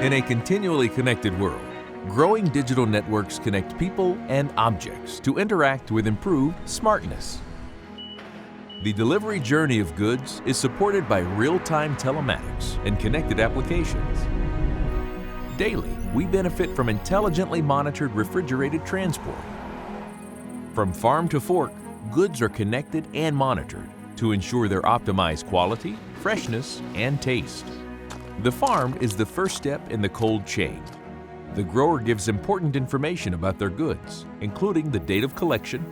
In a continually connected world, growing digital networks connect people and objects to interact with improved smartness. The delivery journey of goods is supported by real-time telematics and connected applications. Daily, we benefit from intelligently monitored refrigerated transport. From farm to fork, goods are connected and monitored to ensure their optimized quality, freshness, and taste. The farm is the first step in the cold chain. The grower gives important information about their goods, including the date of collection,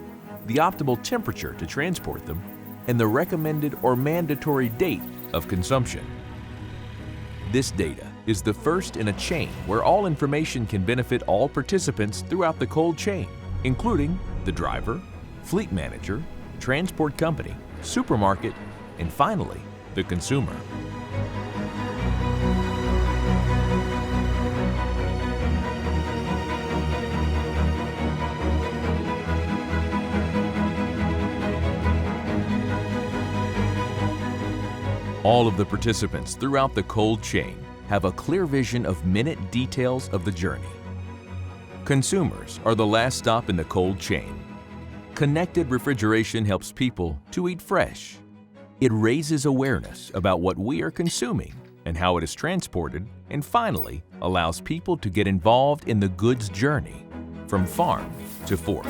the optimal temperature to transport them, and the recommended or mandatory date of consumption. This data is the first in a chain where all information can benefit all participants throughout the cold chain, including the driver, fleet manager, transport company, supermarket, and finally, the consumer. All of the participants throughout the cold chain have a clear vision of minute details of the journey. Consumers are the last stop in the cold chain. Connected refrigeration helps people to eat fresh. It raises awareness about what we are consuming and how it is transported, and finally allows people to get involved in the goods journey from farm to fork.